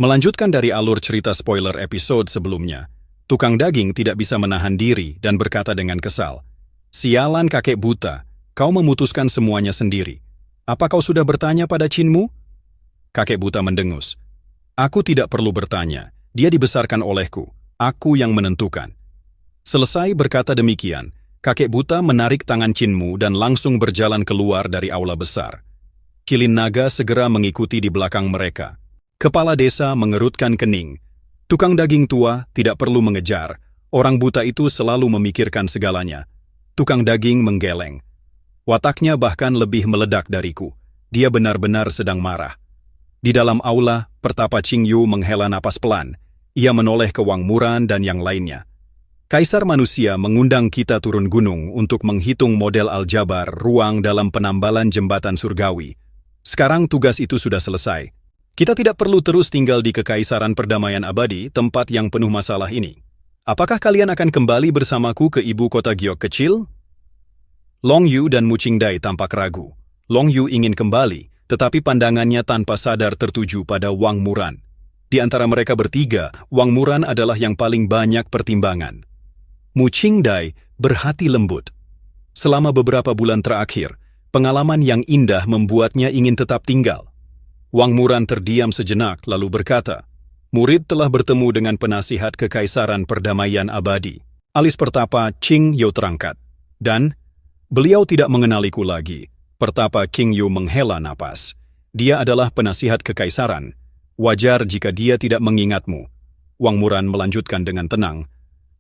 Melanjutkan dari alur cerita spoiler episode sebelumnya, tukang daging tidak bisa menahan diri dan berkata dengan kesal, "Sialan kakek buta, kau memutuskan semuanya sendiri. Apa kau sudah bertanya pada Chinmu?" Kakek buta mendengus. "Aku tidak perlu bertanya, dia dibesarkan olehku, aku yang menentukan." Selesai berkata demikian, kakek buta menarik tangan Chinmu dan langsung berjalan keluar dari aula besar. Kilin naga segera mengikuti di belakang mereka. Kepala desa mengerutkan kening. Tukang daging tua tidak perlu mengejar. Orang buta itu selalu memikirkan segalanya. Tukang daging menggeleng. Wataknya bahkan lebih meledak dariku. Dia benar-benar sedang marah. Di dalam aula, Pertapa Qingyu menghela napas pelan. Ia menoleh ke Wang Muran dan yang lainnya. Kaisar manusia mengundang kita turun gunung untuk menghitung model aljabar ruang dalam penambalan jembatan surgawi. Sekarang tugas itu sudah selesai. Kita tidak perlu terus tinggal di Kekaisaran Perdamaian Abadi, tempat yang penuh masalah ini. Apakah kalian akan kembali bersamaku ke ibu kota Giok kecil? Long Yu dan Mu Qingdai tampak ragu. Long Yu ingin kembali, tetapi pandangannya tanpa sadar tertuju pada Wang Muran. Di antara mereka bertiga, Wang Muran adalah yang paling banyak pertimbangan. Mu Qingdai berhati lembut. Selama beberapa bulan terakhir, pengalaman yang indah membuatnya ingin tetap tinggal. Wang Muran terdiam sejenak lalu berkata, "Murid telah bertemu dengan penasihat Kekaisaran Perdamaian Abadi." Alis Pertapa Qingyu terangkat. "Dan, beliau tidak mengenaliku lagi." Pertapa Qingyu menghela napas. "Dia adalah penasihat Kekaisaran. Wajar jika dia tidak mengingatmu." Wang Muran melanjutkan dengan tenang.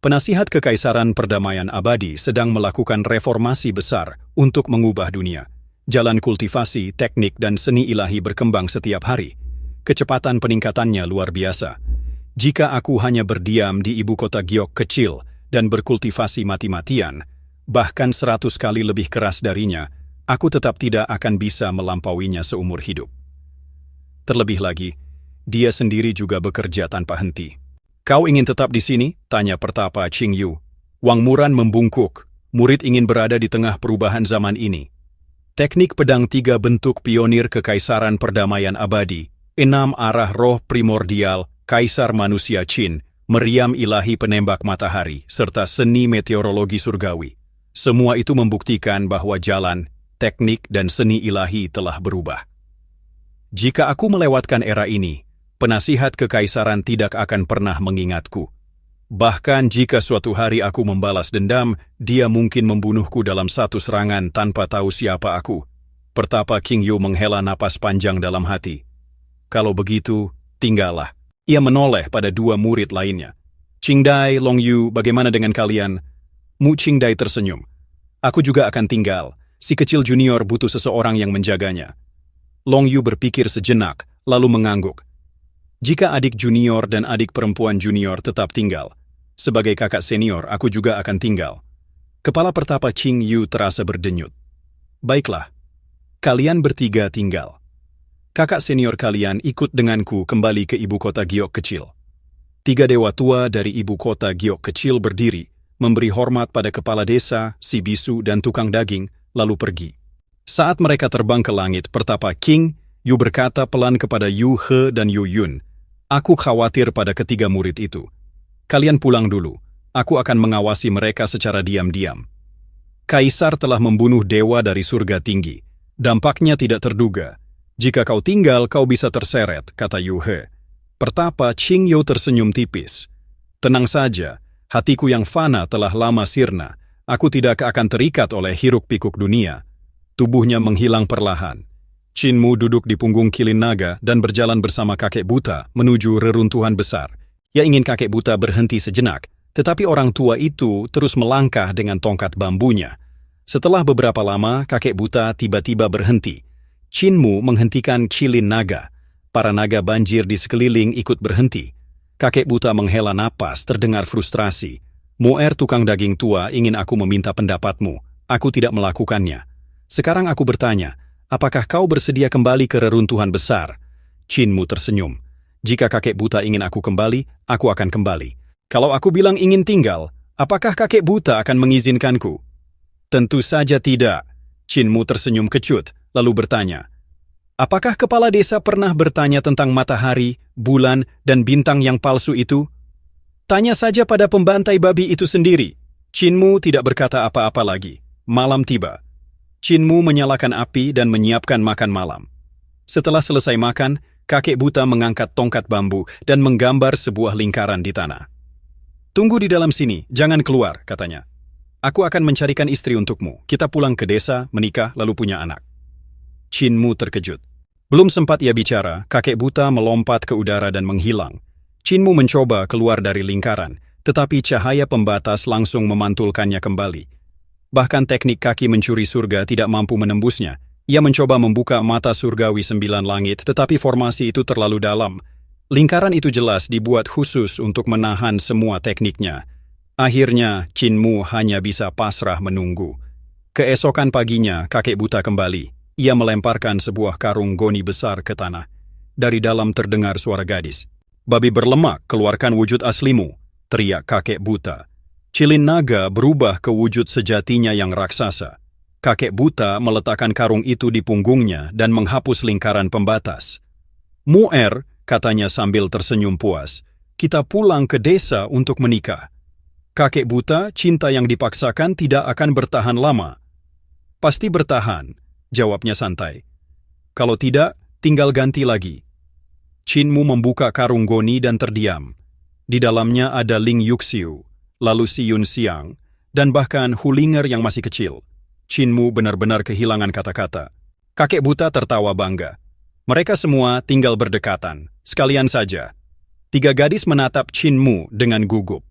"Penasihat Kekaisaran Perdamaian Abadi sedang melakukan reformasi besar untuk mengubah dunia. Jalan kultivasi, teknik, dan seni ilahi berkembang setiap hari. Kecepatan peningkatannya luar biasa. Jika aku hanya berdiam di ibu kota Giok kecil dan berkultivasi mati-matian, bahkan 100 kali lebih keras darinya, aku tetap tidak akan bisa melampauinya seumur hidup. Terlebih lagi, dia sendiri juga bekerja tanpa henti." "Kau ingin tetap di sini?" tanya Pertapa Qingyu. Wang Muran membungkuk. Murid ingin berada di tengah perubahan zaman ini. Teknik pedang 3 bentuk pionir Kekaisaran Perdamaian Abadi, 6 arah roh primordial, Kaisar Manusia Qin, meriam ilahi penembak matahari, serta seni meteorologi surgawi. Semua itu membuktikan bahwa jalan, teknik, dan seni ilahi telah berubah. Jika aku melewatkan era ini, penasihat Kekaisaran tidak akan pernah mengingatku. Bahkan jika suatu hari aku membalas dendam, dia mungkin membunuhku dalam satu serangan tanpa tahu siapa aku. Pertapa Qingyu menghela napas panjang dalam hati. "Kalau begitu, tinggallah." Ia menoleh pada 2 murid lainnya. "Qingdai, Long Yu, bagaimana dengan kalian?" Mu Qingdai tersenyum. "Aku juga akan tinggal. Si kecil junior butuh seseorang yang menjaganya." Long Yu berpikir sejenak, lalu mengangguk. "Jika adik junior dan adik perempuan junior tetap tinggal, sebagai kakak senior, aku juga akan tinggal." Kepala Pertapa Qingyu terasa berdenyut. "Baiklah, kalian bertiga tinggal. Kakak senior kalian ikut denganku kembali ke ibu kota Giok kecil." 3 dewa tua dari ibu kota Giok kecil berdiri, memberi hormat pada kepala desa, si bisu, dan tukang daging, lalu pergi. Saat mereka terbang ke langit, Pertapa Qingyu berkata pelan kepada Yu He dan Yu Yun, "Aku khawatir pada ketiga murid itu. Kalian pulang dulu, aku akan mengawasi mereka secara diam-diam. Kaisar telah membunuh dewa dari surga tinggi. Dampaknya tidak terduga. Jika kau tinggal, kau bisa terseret," kata Yu He. Pertapa Qingyu tersenyum tipis. "Tenang saja, hatiku yang fana telah lama sirna. Aku tidak akan terikat oleh hiruk-pikuk dunia." Tubuhnya menghilang perlahan. Chinmu duduk di punggung Kilin Naga dan berjalan bersama kakek buta menuju reruntuhan besar. Ia ingin kakek buta berhenti sejenak, tetapi orang tua itu terus melangkah dengan tongkat bambunya. Setelah beberapa lama, kakek buta tiba-tiba berhenti. Chinmu menghentikan Kilin Naga. Para naga banjir di sekeliling ikut berhenti. Kakek buta menghela napas, terdengar frustrasi. "Moer tukang daging tua ingin aku meminta pendapatmu. Aku tidak melakukannya. Sekarang aku bertanya, apakah kau bersedia kembali ke reruntuhan besar?" Chinmu tersenyum. "Jika kakek buta ingin aku kembali, aku akan kembali. Kalau aku bilang ingin tinggal, apakah kakek buta akan mengizinkanku?" "Tentu saja tidak." Chinmu tersenyum kecut, lalu bertanya, Apakah kepala desa pernah bertanya tentang matahari, bulan, dan bintang yang palsu itu? Tanya saja pada pembantai babi itu sendiri. Chinmu tidak berkata apa-apa lagi. Malam tiba. Chinmu menyalakan api dan menyiapkan makan malam. Setelah selesai makan, kakek buta mengangkat tongkat bambu dan menggambar sebuah lingkaran di tanah. Tunggu di dalam sini, jangan keluar, katanya. Aku akan mencarikan istri untukmu. Kita pulang ke desa, menikah, lalu punya anak. Chinmu terkejut. Belum sempat ia bicara, kakek buta melompat ke udara dan menghilang. Chinmu mencoba keluar dari lingkaran, tetapi cahaya pembatas langsung memantulkannya kembali. Bahkan teknik kaki mencuri surga tidak mampu menembusnya. Ia mencoba membuka mata surgawi 9 langit, tetapi formasi itu terlalu dalam. Lingkaran itu jelas dibuat khusus untuk menahan semua tekniknya. Akhirnya, Chinmu hanya bisa pasrah menunggu. Keesokan paginya, kakek buta kembali. Ia melemparkan sebuah karung goni besar ke tanah. Dari dalam terdengar suara gadis. Babi berlemak, keluarkan wujud aslimu, teriak kakek buta. Cilin naga berubah ke wujud sejatinya yang raksasa. Kakek buta meletakkan karung itu di punggungnya dan menghapus lingkaran pembatas. Muer, katanya sambil tersenyum puas, kita pulang ke desa untuk menikah. Kakek buta, cinta yang dipaksakan tidak akan bertahan lama. Pasti bertahan, jawabnya santai. Kalau tidak, tinggal ganti lagi. Chinmu membuka karung goni dan terdiam. Di dalamnya ada Ling Yuxiu, lalu Si Yun Xiang, dan bahkan Hulinger yang masih kecil. Chinmu benar-benar kehilangan kata-kata. Kakek buta tertawa bangga. Mereka semua tinggal berdekatan, sekalian saja. 3 gadis menatap Chinmu dengan gugup.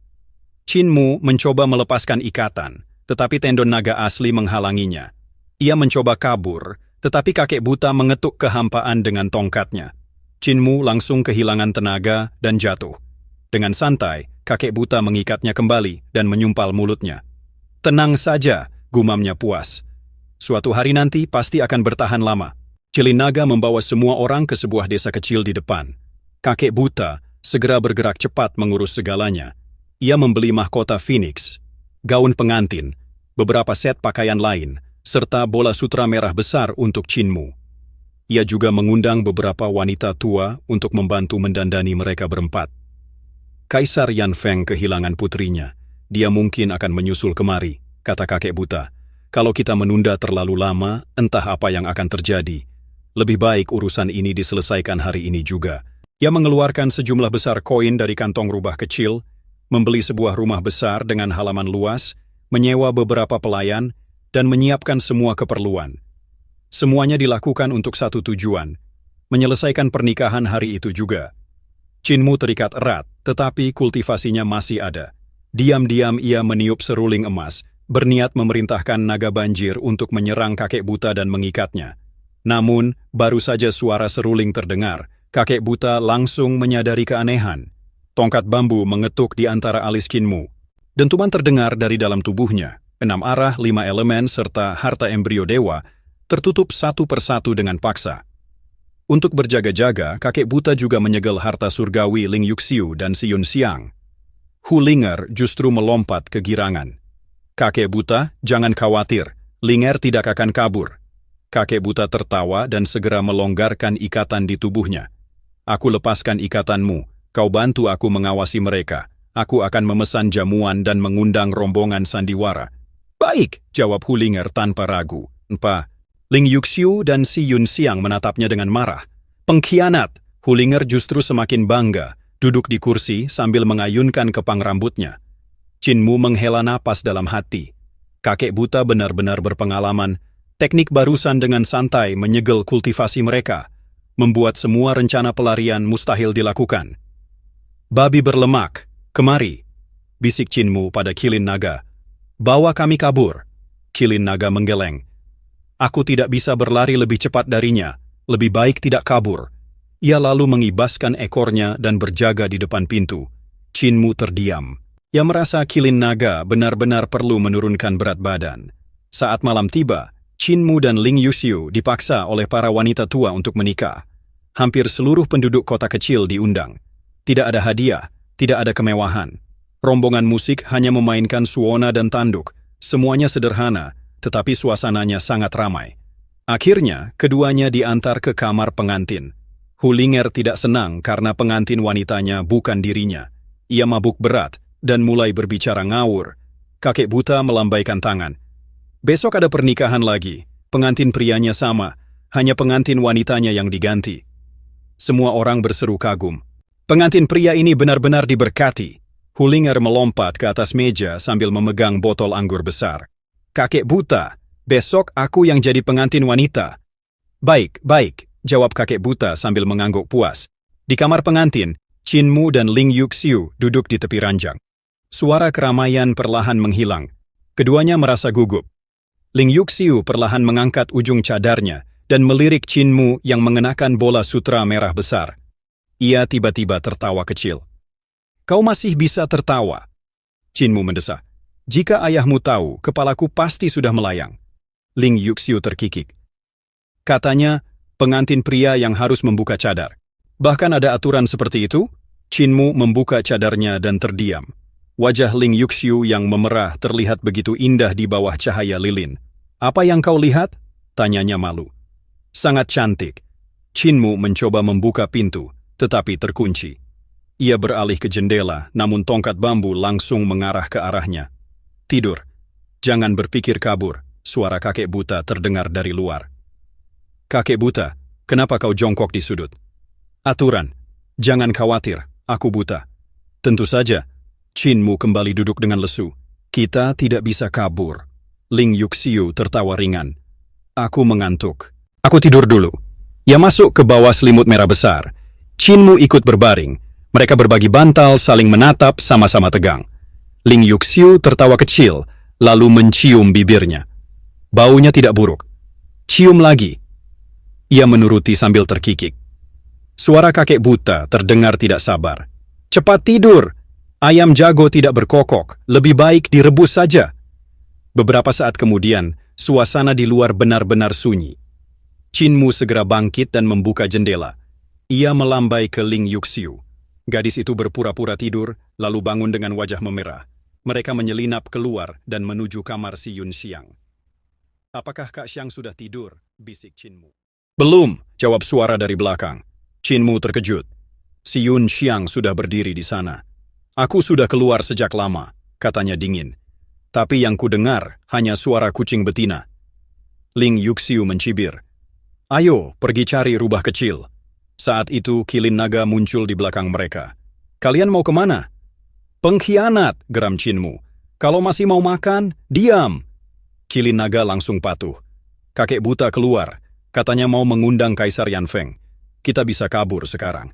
Chinmu mencoba melepaskan ikatan, tetapi tendon naga asli menghalanginya. Ia mencoba kabur, tetapi kakek buta mengetuk kehampaan dengan tongkatnya. Chinmu langsung kehilangan tenaga dan jatuh. Dengan santai, kakek buta mengikatnya kembali dan menyumpal mulutnya. Tenang saja, gumamnya puas. Suatu hari nanti pasti akan bertahan lama. Cilin naga membawa semua orang ke sebuah desa kecil di depan. Kakek buta segera bergerak cepat mengurus segalanya. Ia membeli mahkota Phoenix, gaun pengantin, beberapa set pakaian lain, serta bola sutra merah besar untuk Chinmu. Ia juga mengundang beberapa wanita tua untuk membantu mendandani mereka berempat. Kaisar Yan Feng kehilangan putrinya. Dia mungkin akan menyusul kemari, kata kakek buta. Kalau kita menunda terlalu lama, entah apa yang akan terjadi. Lebih baik urusan ini diselesaikan hari ini juga. Ia mengeluarkan sejumlah besar koin dari kantong rubah kecil, membeli sebuah rumah besar dengan halaman luas, menyewa beberapa pelayan, dan menyiapkan semua keperluan. Semuanya dilakukan untuk satu tujuan, menyelesaikan pernikahan hari itu juga. Chinmu terikat erat, tetapi kultivasinya masih ada. Diam-diam ia meniup seruling emas, berniat memerintahkan naga banjir untuk menyerang kakek buta dan mengikatnya. Namun, baru saja suara seruling terdengar, kakek buta langsung menyadari keanehan. Tongkat bambu mengetuk di antara alis Chinmu. Dentuman terdengar dari dalam tubuhnya. 6 arah, 5 elemen, serta harta embrio dewa tertutup satu persatu dengan paksa. Untuk berjaga-jaga, kakek buta juga menyegel harta surgawi Ling Yuxiu dan Si Yun Xiang. Hulinger justru melompat kegirangan. Kakek buta, jangan khawatir, Linger tidak akan kabur. Kakek buta tertawa dan segera melonggarkan ikatan di tubuhnya. Aku lepaskan ikatanmu, kau bantu aku mengawasi mereka. Aku akan memesan jamuan dan mengundang rombongan sandiwara. Baik, jawab Hulinger tanpa ragu. Empa, Ling Yuxiu dan Si Yun Xiang menatapnya dengan marah. Pengkhianat, Hulinger justru semakin bangga, duduk di kursi sambil mengayunkan kepang rambutnya. Chinmu menghela napas dalam hati. Kakek buta benar-benar berpengalaman. Teknik barusan dengan santai menyegel kultivasi mereka, membuat semua rencana pelarian mustahil dilakukan. Babi berlemak, kemari, bisik Chinmu pada Kilin Naga. Bawa kami kabur. Kilin Naga menggeleng. Aku tidak bisa berlari lebih cepat darinya, lebih baik tidak kabur. Ia lalu mengibaskan ekornya dan berjaga di depan pintu. Chinmu terdiam. Ia merasa Kilin Naga benar-benar perlu menurunkan berat badan. Saat malam tiba, Chinmu dan Ling Yuxiu dipaksa oleh para wanita tua untuk menikah. Hampir seluruh penduduk kota kecil diundang. Tidak ada hadiah, tidak ada kemewahan. Rombongan musik hanya memainkan suona dan tanduk. Semuanya sederhana, tetapi suasananya sangat ramai. Akhirnya, keduanya diantar ke kamar pengantin. Hulinger tidak senang karena pengantin wanitanya bukan dirinya. Ia mabuk berat dan mulai berbicara ngawur. Kakek buta melambaikan tangan. Besok ada pernikahan lagi. Pengantin prianya sama, hanya pengantin wanitanya yang diganti. Semua orang berseru kagum. Pengantin pria ini benar-benar diberkati. Hulinger melompat ke atas meja sambil memegang botol anggur besar. Kakek buta, besok aku yang jadi pengantin wanita. Baik, baik, jawab kakek buta sambil mengangguk puas. Di kamar pengantin, Qinmu dan Ling Yuxiu duduk di tepi ranjang. Suara keramaian perlahan menghilang. Keduanya merasa gugup. Ling Yuxiu perlahan mengangkat ujung cadarnya dan melirik Qinmu yang mengenakan bola sutra merah besar. Ia tiba-tiba tertawa kecil. Kau masih bisa tertawa. Qinmu mendesah. Jika ayahmu tahu, kepalaku pasti sudah melayang. Ling Yuxiu terkikik. Katanya, pengantin pria yang harus membuka cadar. Bahkan ada aturan seperti itu? Qinmu membuka cadarnya dan terdiam. Wajah Ling Yuxiu yang memerah terlihat begitu indah di bawah cahaya lilin. Apa yang kau lihat? Tanyanya malu. Sangat cantik. Qinmu mencoba membuka pintu, tetapi terkunci. Ia beralih ke jendela, namun tongkat bambu langsung mengarah ke arahnya. Tidur. Jangan berpikir kabur, suara kakek buta terdengar dari luar. Kakek buta, kenapa kau jongkok di sudut? Aturan. Jangan khawatir, aku buta. Tentu saja. Qinmu kembali duduk dengan lesu. Kita tidak bisa kabur. Ling Yuxiu tertawa ringan. Aku mengantuk. Aku tidur dulu. Ia masuk ke bawah selimut merah besar. Qinmu ikut berbaring. Mereka berbagi bantal, saling menatap, sama-sama tegang. Ling Yuxiu tertawa kecil, lalu mencium bibirnya. Baunya tidak buruk. Cium lagi. Ia menuruti sambil terkikik. Suara kakek buta terdengar tidak sabar. Cepat tidur! Ayam jago tidak berkokok, lebih baik direbus saja. Beberapa saat kemudian, suasana di luar benar-benar sunyi. Qinmu segera bangkit dan membuka jendela. Ia melambai ke Ling Yuxiu. Gadis itu berpura-pura tidur, lalu bangun dengan wajah memerah. Mereka menyelinap keluar dan menuju kamar si Yun Xiang. Apakah Kak Xiang sudah tidur? Bisik Qinmu. Belum, jawab suara dari belakang. Qinmu terkejut. Si Yun Xiang sudah berdiri di sana. Aku sudah keluar sejak lama, katanya dingin. Tapi yang kudengar hanya suara kucing betina. Ling Yuxiu mencibir. Ayo, pergi cari rubah kecil. Saat itu, kilin naga muncul di belakang mereka. Kalian mau kemana? Pengkhianat, geram Qinmu. Kalau masih mau makan, diam. Kilin naga langsung patuh. Kakek buta keluar. Katanya mau mengundang Kaisar Yanfeng. Kita bisa kabur sekarang.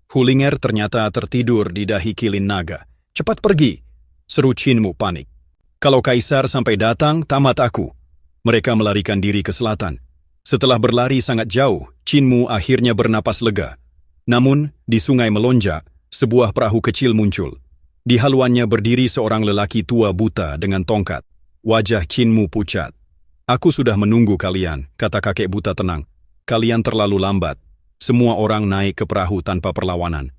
Hulinger ternyata tertidur di dahi kilin naga. Cepat pergi, seru Qinmu panik. Kalau Kaisar sampai datang, tamat aku. Mereka melarikan diri ke selatan. Setelah berlari sangat jauh, Qinmu akhirnya bernapas lega. Namun, di sungai melonjak, sebuah perahu kecil muncul. Di haluannya berdiri seorang lelaki tua buta dengan tongkat. Wajah Qinmu pucat. Aku sudah menunggu kalian, kata kakek buta tenang. Kalian terlalu lambat. Semua orang naik ke perahu tanpa perlawanan.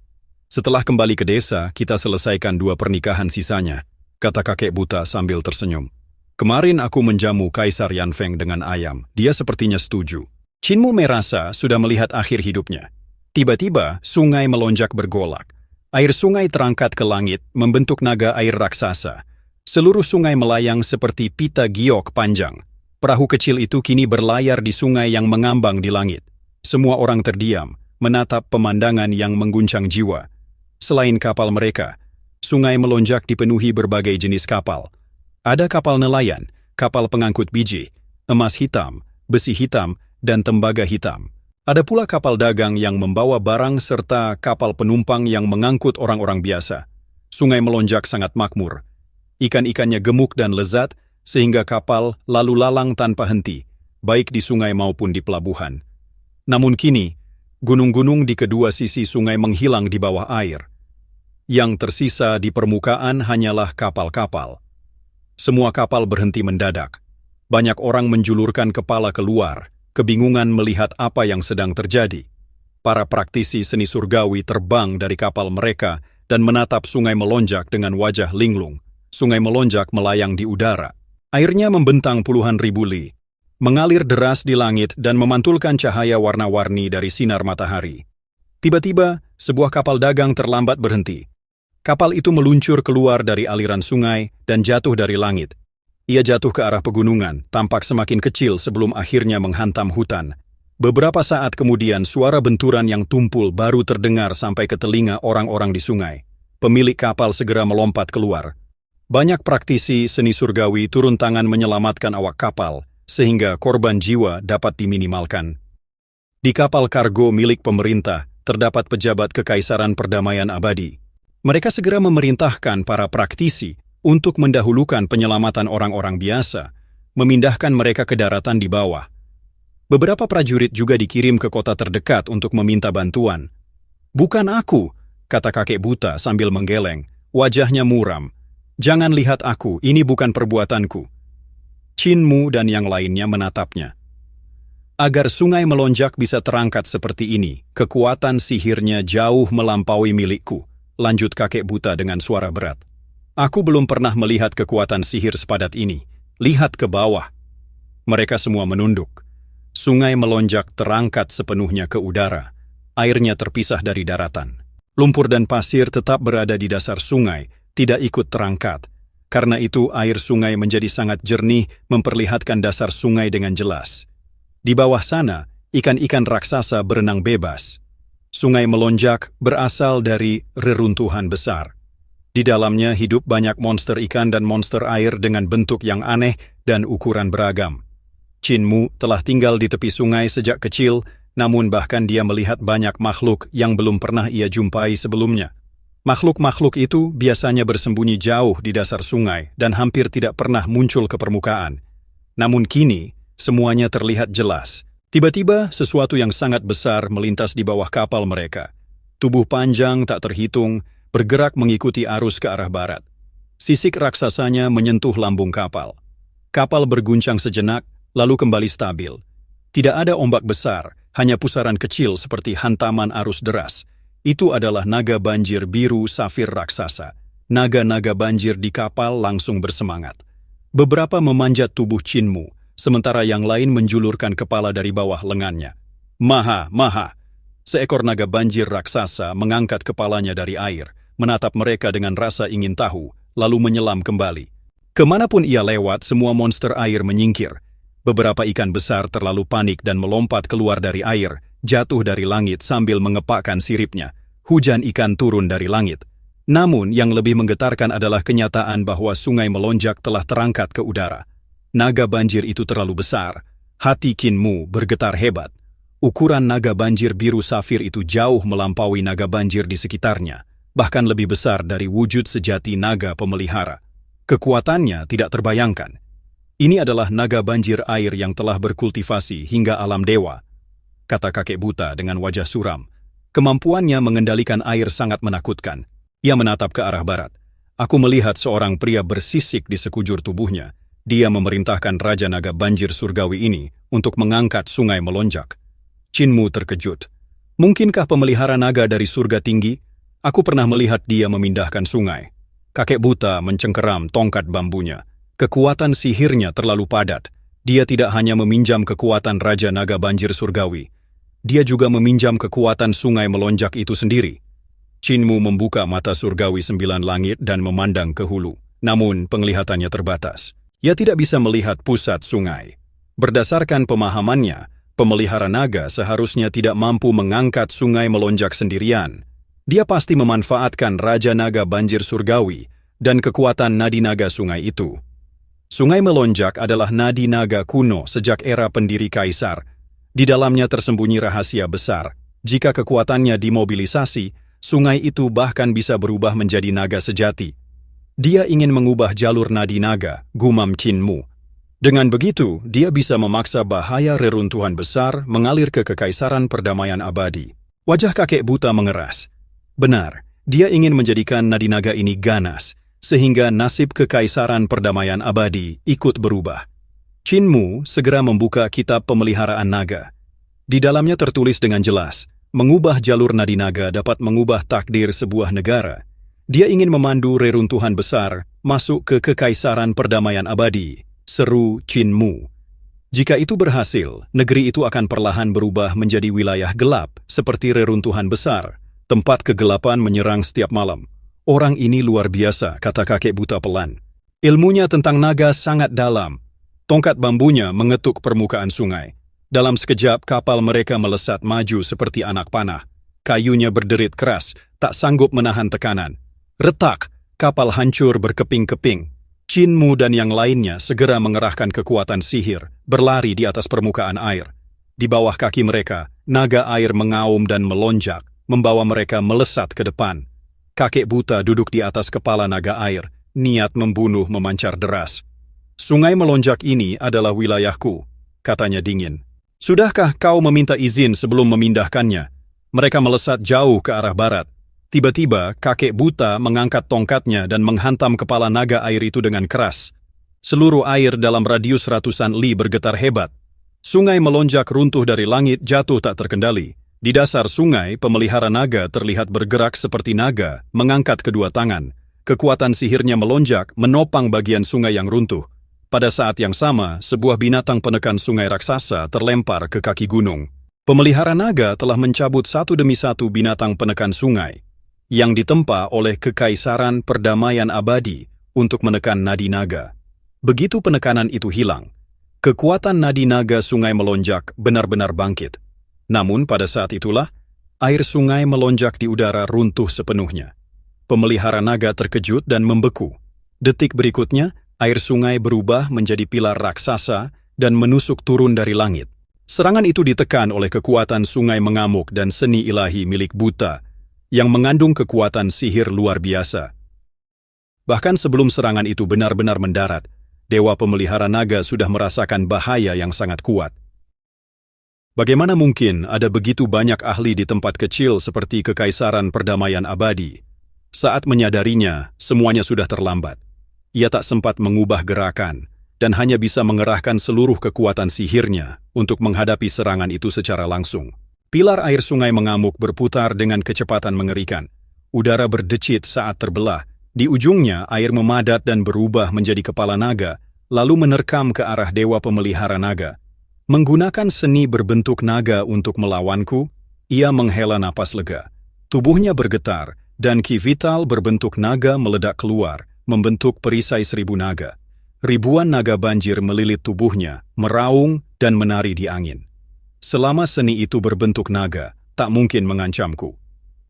Setelah kembali ke desa, kita selesaikan 2 pernikahan sisanya, kata kakek buta sambil tersenyum. Kemarin aku menjamu Kaisar Yanfeng dengan ayam. Dia sepertinya setuju. Qinmu merasa sudah melihat akhir hidupnya. Tiba-tiba, sungai melonjak bergolak. Air sungai terangkat ke langit, membentuk naga air raksasa. Seluruh sungai melayang seperti pita giok panjang. Perahu kecil itu kini berlayar di sungai yang mengambang di langit. Semua orang terdiam, menatap pemandangan yang mengguncang jiwa. Selain kapal mereka, sungai melonjak dipenuhi berbagai jenis kapal. Ada kapal nelayan, kapal pengangkut biji, emas hitam, besi hitam, dan tembaga hitam. Ada pula kapal dagang yang membawa barang serta kapal penumpang yang mengangkut orang-orang biasa. Sungai melonjak sangat makmur. Ikan-ikannya gemuk dan lezat, sehingga kapal lalu lalang tanpa henti, baik di sungai maupun di pelabuhan. Namun kini, gunung-gunung di kedua sisi sungai menghilang di bawah air. Yang tersisa di permukaan hanyalah kapal-kapal. Semua kapal berhenti mendadak. Banyak orang menjulurkan kepala keluar, kebingungan melihat apa yang sedang terjadi. Para praktisi seni surgawi terbang dari kapal mereka dan menatap sungai melonjak dengan wajah linglung. Sungai melonjak melayang di udara. Airnya membentang puluhan ribu li. mengalir deras di langit dan memantulkan cahaya warna-warni dari sinar matahari. Tiba-tiba, sebuah kapal dagang terlambat berhenti. Kapal itu meluncur keluar dari aliran sungai dan jatuh dari langit. Ia jatuh ke arah pegunungan, tampak semakin kecil sebelum akhirnya menghantam hutan. Beberapa saat kemudian, suara benturan yang tumpul baru terdengar sampai ke telinga orang-orang di sungai. Pemilik kapal segera melompat keluar. Banyak praktisi seni surgawi turun tangan menyelamatkan awak kapal, sehingga korban jiwa dapat diminimalkan. Di kapal kargo milik pemerintah, terdapat pejabat Kekaisaran Perdamaian Abadi. Mereka segera memerintahkan para praktisi untuk mendahulukan penyelamatan orang-orang biasa, memindahkan mereka ke daratan di bawah. Beberapa prajurit juga dikirim ke kota terdekat untuk meminta bantuan. "Bukan aku," kata kakek buta sambil menggeleng, wajahnya muram. "Jangan lihat aku, ini bukan perbuatanku." Qin Mu dan yang lainnya menatapnya. "Agar sungai melonjak bisa terangkat seperti ini, kekuatan sihirnya jauh melampaui milikku," lanjut kakek buta dengan suara berat. "Aku belum pernah melihat kekuatan sihir sepadat ini. Lihat ke bawah." Mereka semua menunduk. Sungai melonjak terangkat sepenuhnya ke udara. Airnya terpisah dari daratan. Lumpur dan pasir tetap berada di dasar sungai, tidak ikut terangkat. Karena itu air sungai menjadi sangat jernih, memperlihatkan dasar sungai dengan jelas. Di bawah sana, ikan-ikan raksasa berenang bebas. Sungai melonjak berasal dari reruntuhan besar. Di dalamnya hidup banyak monster ikan dan monster air dengan bentuk yang aneh dan ukuran beragam. Qin Mu telah tinggal di tepi sungai sejak kecil, namun bahkan dia melihat banyak makhluk yang belum pernah ia jumpai sebelumnya. Makhluk-makhluk itu biasanya bersembunyi jauh di dasar sungai dan hampir tidak pernah muncul ke permukaan. Namun kini, semuanya terlihat jelas. Tiba-tiba, sesuatu yang sangat besar melintas di bawah kapal mereka. Tubuh panjang tak terhitung, bergerak mengikuti arus ke arah barat. Sisik raksasanya menyentuh lambung kapal. Kapal berguncang sejenak, lalu kembali stabil. Tidak ada ombak besar, hanya pusaran kecil seperti hantaman arus deras. Itu adalah naga banjir biru safir raksasa. Naga-naga banjir di kapal langsung bersemangat. Beberapa memanjat tubuh Qin Mu, sementara yang lain menjulurkan kepala dari bawah lengannya. "Maha, maha!" Seekor naga banjir raksasa mengangkat kepalanya dari air, menatap mereka dengan rasa ingin tahu, lalu menyelam kembali. Kemanapun ia lewat, semua monster air menyingkir. Beberapa ikan besar terlalu panik dan melompat keluar dari air, jatuh dari langit sambil mengepakkan siripnya. Hujan ikan turun dari langit. Namun, yang lebih menggetarkan adalah kenyataan bahwa sungai melonjak telah terangkat ke udara. Naga banjir itu terlalu besar. Hati Qin Mu bergetar hebat. Ukuran naga banjir biru safir itu jauh melampaui naga banjir di sekitarnya, bahkan lebih besar dari wujud sejati naga pemelihara. Kekuatannya tidak terbayangkan. "Ini adalah naga banjir air yang telah berkultivasi hingga alam dewa," kata kakek buta dengan wajah suram. Kemampuannya mengendalikan air sangat menakutkan. Ia menatap ke arah barat. "Aku melihat seorang pria bersisik di sekujur tubuhnya. Dia memerintahkan Raja Naga Banjir Surgawi ini untuk mengangkat sungai melonjak." Qin Mu terkejut. "Mungkinkah pemelihara naga dari surga tinggi? Aku pernah melihat dia memindahkan sungai." Kakek buta mencengkeram tongkat bambunya. Kekuatan sihirnya terlalu padat. Dia tidak hanya meminjam kekuatan Raja Naga Banjir Surgawi. Dia juga meminjam kekuatan sungai melonjak itu sendiri. Qin Mu membuka mata surgawi 9 langit dan memandang ke hulu. Namun penglihatannya terbatas. Ia tidak bisa melihat pusat sungai. Berdasarkan pemahamannya, pemelihara naga seharusnya tidak mampu mengangkat sungai melonjak sendirian. Dia pasti memanfaatkan Raja Naga Banjir Surgawi dan kekuatan nadi naga sungai itu. Sungai melonjak adalah nadi naga kuno sejak era pendiri kaisar. Di dalamnya tersembunyi rahasia besar. Jika kekuatannya dimobilisasi, sungai itu bahkan bisa berubah menjadi naga sejati. Dia ingin mengubah jalur nadi naga, gumam Qin Mu. Dengan begitu, dia bisa memaksa bahaya reruntuhan besar mengalir ke Kekaisaran Perdamaian Abadi. Wajah kakek buta mengeras. Benar, dia ingin menjadikan nadi naga ini ganas, sehingga nasib Kekaisaran Perdamaian Abadi ikut berubah. Qin Mu segera membuka kitab pemeliharaan naga. Di dalamnya tertulis dengan jelas, mengubah jalur nadi naga dapat mengubah takdir sebuah negara. Dia ingin memandu reruntuhan besar masuk ke Kekaisaran Perdamaian Abadi, seru Qin Mu. Jika itu berhasil, negeri itu akan perlahan berubah menjadi wilayah gelap, seperti reruntuhan besar. Tempat kegelapan menyerang setiap malam. Orang ini luar biasa, kata kakek buta pelan. Ilmunya tentang naga sangat dalam. Tongkat bambunya mengetuk permukaan sungai. Dalam sekejap, kapal mereka melesat maju seperti anak panah. Kayunya berderit keras, tak sanggup menahan tekanan. Retak, kapal hancur berkeping-keping. Chinmu dan yang lainnya segera mengerahkan kekuatan sihir, berlari di atas permukaan air. Di bawah kaki mereka, naga air mengaum dan melonjak, membawa mereka melesat ke depan. Kakek buta duduk di atas kepala naga air, niat membunuh memancar deras. Sungai melonjak ini adalah wilayahku, katanya dingin. Sudahkah kau meminta izin sebelum memindahkannya? Mereka melesat jauh ke arah barat. Tiba-tiba, kakek buta mengangkat tongkatnya dan menghantam kepala naga air itu dengan keras. Seluruh air dalam radius ratusan li bergetar hebat. Sungai melonjak runtuh dari langit jatuh tak terkendali. Di dasar sungai, pemelihara naga terlihat bergerak seperti naga, mengangkat kedua tangan. Kekuatan sihirnya melonjak, menopang bagian sungai yang runtuh. Pada saat yang sama, sebuah binatang penekan sungai raksasa terlempar ke kaki gunung. Pemelihara naga telah mencabut satu demi satu binatang penekan sungai yang ditempa oleh Kekaisaran Perdamaian Abadi untuk menekan nadi naga. Begitu penekanan itu hilang, kekuatan nadi naga sungai melonjak benar-benar bangkit. Namun pada saat itulah, air sungai melonjak di udara runtuh sepenuhnya. Pemelihara naga terkejut dan membeku. Detik berikutnya, air sungai berubah menjadi pilar raksasa dan menusuk turun dari langit. Serangan itu ditekan oleh kekuatan sungai mengamuk dan seni ilahi milik buta, yang mengandung kekuatan sihir luar biasa. Bahkan sebelum serangan itu benar-benar mendarat, Dewa Pemelihara Naga sudah merasakan bahaya yang sangat kuat. Bagaimana mungkin ada begitu banyak ahli di tempat kecil seperti Kekaisaran Perdamaian Abadi? Saat menyadarinya, semuanya sudah terlambat. Ia tak sempat mengubah gerakan, dan hanya bisa mengerahkan seluruh kekuatan sihirnya untuk menghadapi serangan itu secara langsung. Pilar air sungai mengamuk berputar dengan kecepatan mengerikan. Udara berdecit saat terbelah. Di ujungnya, air memadat dan berubah menjadi kepala naga, lalu menerkam ke arah Dewa Pemelihara Naga. Menggunakan seni berbentuk naga untuk melawanku, ia menghela napas lega. Tubuhnya bergetar, dan ki vital berbentuk naga meledak keluar, membentuk perisai 1000 naga. Ribuan naga banjir melilit tubuhnya, meraung dan menari di angin. Selama seni itu berbentuk naga, tak mungkin mengancamku.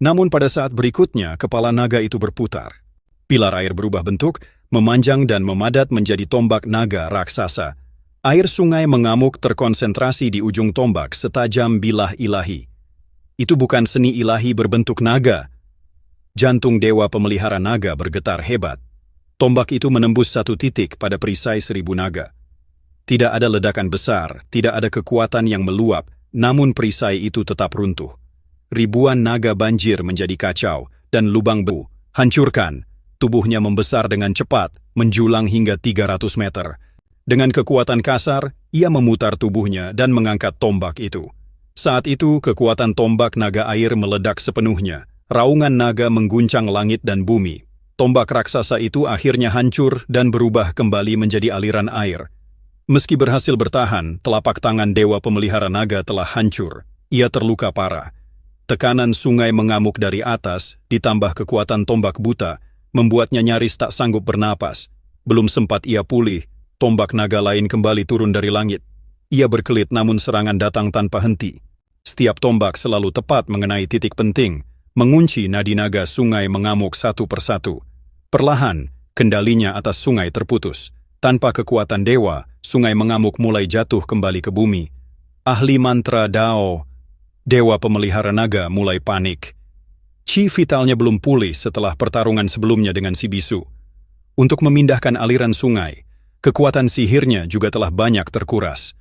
Namun pada saat berikutnya, kepala naga itu berputar. Pilar air berubah bentuk, memanjang dan memadat menjadi tombak naga raksasa. Air sungai mengamuk terkonsentrasi di ujung tombak setajam bilah ilahi. Itu bukan seni ilahi berbentuk naga. Jantung Dewa Pemelihara Naga bergetar hebat. Tombak itu menembus satu titik pada perisai 1000 naga. Tidak ada ledakan besar, tidak ada kekuatan yang meluap, namun perisai itu tetap runtuh. Ribuan naga banjir menjadi kacau, dan lubang bu, hancurkan. Tubuhnya membesar dengan cepat, menjulang hingga 300 meter. Dengan kekuatan kasar, ia memutar tubuhnya dan mengangkat tombak itu. Saat itu, kekuatan tombak naga air meledak sepenuhnya. Raungan naga mengguncang langit dan bumi. Tombak raksasa itu akhirnya hancur dan berubah kembali menjadi aliran air. Meski berhasil bertahan, telapak tangan Dewa Pemelihara Naga telah hancur. Ia terluka parah. Tekanan sungai mengamuk dari atas, ditambah kekuatan tombak buta, membuatnya nyaris tak sanggup bernapas. Belum sempat ia pulih, tombak naga lain kembali turun dari langit. Ia berkelit namun serangan datang tanpa henti. Setiap tombak selalu tepat mengenai titik penting, mengunci nadi naga sungai mengamuk satu persatu. Perlahan, kendalinya atas sungai terputus. Tanpa kekuatan dewa, sungai mengamuk mulai jatuh kembali ke bumi. Ahli mantra Dao, Dewa Pemelihara Naga mulai panik. Chi vitalnya belum pulih setelah pertarungan sebelumnya dengan si bisu. Untuk memindahkan aliran sungai, kekuatan sihirnya juga telah banyak terkuras.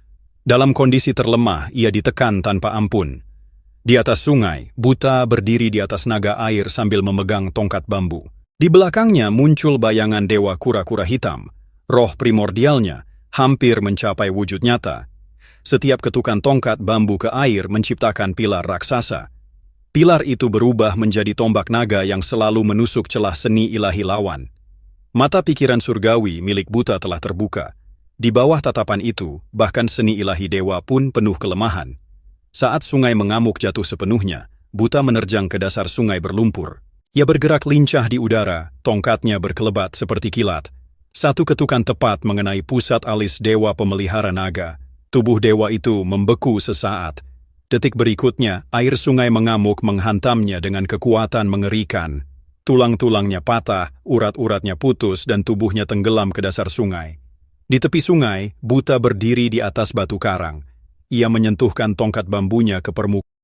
Dalam kondisi terlemah, ia ditekan tanpa ampun. Di atas sungai, buta berdiri di atas naga air sambil memegang tongkat bambu. Di belakangnya muncul bayangan dewa kura-kura hitam. Roh primordialnya hampir mencapai wujud nyata. Setiap ketukan tongkat bambu ke air menciptakan pilar raksasa. Pilar itu berubah menjadi tombak naga yang selalu menusuk celah seni ilahi lawan. Mata pikiran surgawi milik buta telah terbuka. Di bawah tatapan itu, bahkan seni ilahi dewa pun penuh kelemahan. Saat sungai mengamuk jatuh sepenuhnya, Buta menerjang ke dasar sungai berlumpur. Ia bergerak lincah di udara, tongkatnya berkelebat seperti kilat. Satu ketukan tepat mengenai pusat alis dewa pemelihara naga. Tubuh dewa itu membeku sesaat. Detik berikutnya, air sungai mengamuk menghantamnya dengan kekuatan mengerikan. Tulang-tulangnya patah, urat-uratnya putus, dan tubuhnya tenggelam ke dasar sungai. Di tepi sungai, Buta berdiri di atas batu karang. Ia menyentuhkan tongkat bambunya ke permukaan.